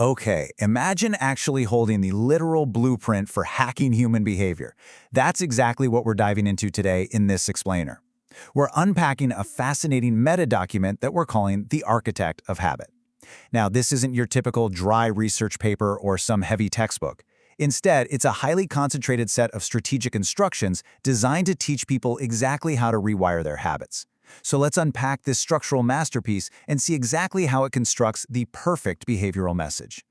Okay, imagine actually holding the literal blueprint for hacking human behavior. That's exactly what we're diving into today in this explainer. We're unpacking a fascinating meta-document that we're calling the Architect of Habit. Now, this isn't your typical dry research paper or some heavy textbook. Instead, it's a highly concentrated set of strategic instructions designed to teach people exactly how to rewire their habits. So let's unpack this structural masterpiece and see exactly how it constructs the perfect behavioral message.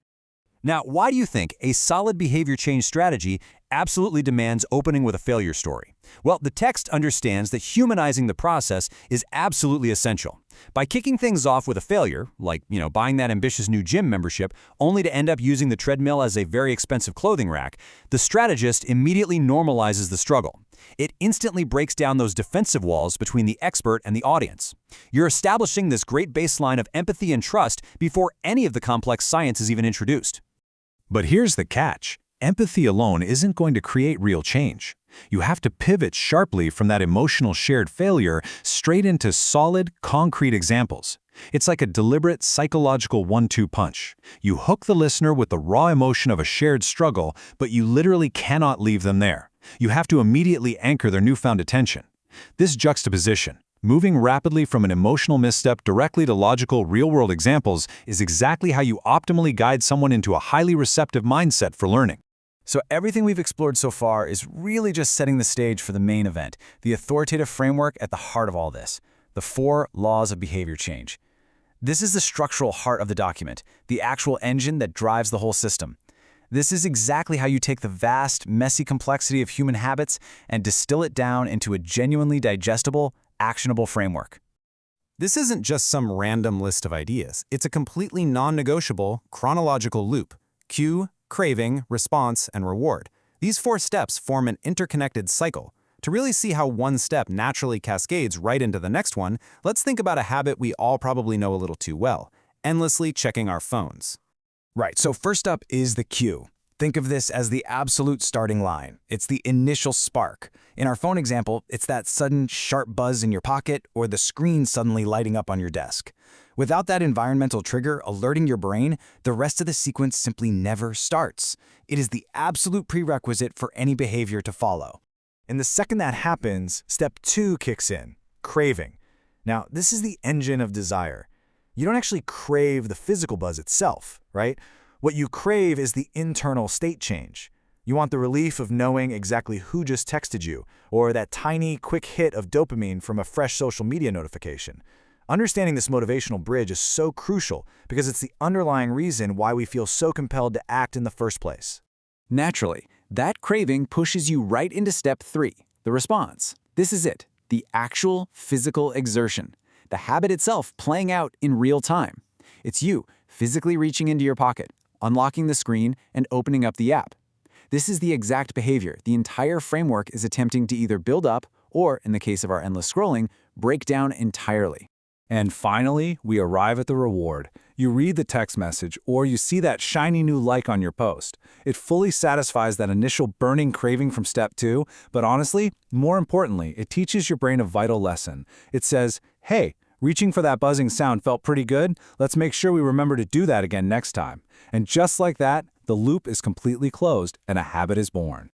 Now, why do you think a solid behavior change strategy absolutely demands opening with a failure story? Well, the text understands that humanizing the process is absolutely essential. By kicking things off with a failure, like, buying that ambitious new gym membership, only to end up using the treadmill as a very expensive clothing rack, the strategist immediately normalizes the struggle. It instantly breaks down those defensive walls between the expert and the audience. You're establishing this great baseline of empathy and trust before any of the complex science is even introduced. But here's the catch. Empathy alone isn't going to create real change. You have to pivot sharply from that emotional shared failure straight into solid, concrete examples. It's like a deliberate psychological one-two punch. You hook the listener with the raw emotion of a shared struggle, but you literally cannot leave them there. You have to immediately anchor their newfound attention. This juxtaposition, moving rapidly from an emotional misstep directly to logical, real-world examples, is exactly how you optimally guide someone into a highly receptive mindset for learning. So everything we've explored so far is really just setting the stage for the main event, the authoritative framework at the heart of all this, the 4 laws of behavior change. This is the structural heart of the document, the actual engine that drives the whole system. This is exactly how you take the vast, messy complexity of human habits and distill it down into a genuinely digestible, actionable framework. This isn't just some random list of ideas. It's a completely non-negotiable, chronological loop. Cue, craving, response, and reward. These 4 steps form an interconnected cycle. To really see how one step naturally cascades right into the next one, let's think about a habit we all probably know a little too well: endlessly checking our phones. Right, so first up is the cue. Think of this as the absolute starting line. It's the initial spark. In our phone example, it's that sudden sharp buzz in your pocket or the screen suddenly lighting up on your desk. Without that environmental trigger alerting your brain, the rest of the sequence simply never starts. It is the absolute prerequisite for any behavior to follow. And the second that happens, step 2 kicks in, craving. Now, this is the engine of desire. You don't actually crave the physical buzz itself, right? What you crave is the internal state change. You want the relief of knowing exactly who just texted you, or that tiny, quick hit of dopamine from a fresh social media notification. Understanding this motivational bridge is so crucial because it's the underlying reason why we feel so compelled to act in the first place. Naturally, that craving pushes you right into step 3, the response. This is it, the actual physical exertion, the habit itself playing out in real time. It's you physically reaching into your pocket, unlocking the screen, and opening up the app. This is the exact behavior the entire framework is attempting to either build up or, in the case of our endless scrolling, break down entirely. And finally, we arrive at the reward. You read the text message, or you see that shiny new like on your post. It fully satisfies that initial burning craving from step 2, but honestly, more importantly, it teaches your brain a vital lesson. It says, hey, reaching for that buzzing sound felt pretty good. Let's make sure we remember to do that again next time. And just like that, the loop is completely closed and a habit is born.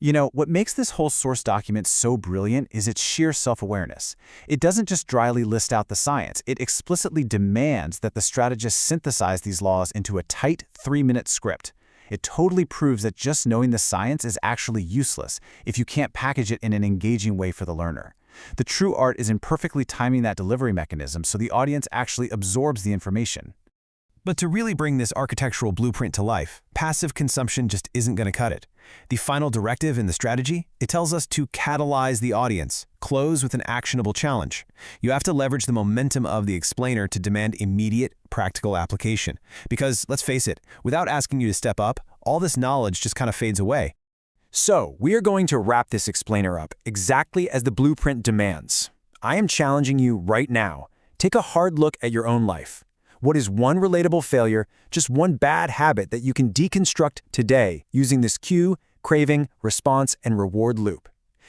You know, what makes this whole source document so brilliant is its sheer self-awareness. It doesn't just dryly list out the science, it explicitly demands that the strategist synthesize these laws into a tight 3-minute script. It totally proves that just knowing the science is actually useless if you can't package it in an engaging way for the learner. The true art is in perfectly timing that delivery mechanism so the audience actually absorbs the information. But to really bring this architectural blueprint to life, passive consumption just isn't going to cut it. The final directive in the strategy, it tells us to catalyze the audience, close with an actionable challenge. You have to leverage the momentum of the explainer to demand immediate, practical application. Because, let's face it, without asking you to step up, all this knowledge just kind of fades away. So, we are going to wrap this explainer up exactly as the blueprint demands. I am challenging you right now. Take a hard look at your own life. What is one relatable failure, just one bad habit that you can deconstruct today using this cue, craving, response, and reward loop?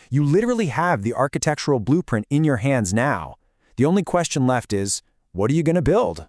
You literally have the architectural blueprint in your hands now. The only question left is, what are you going to build?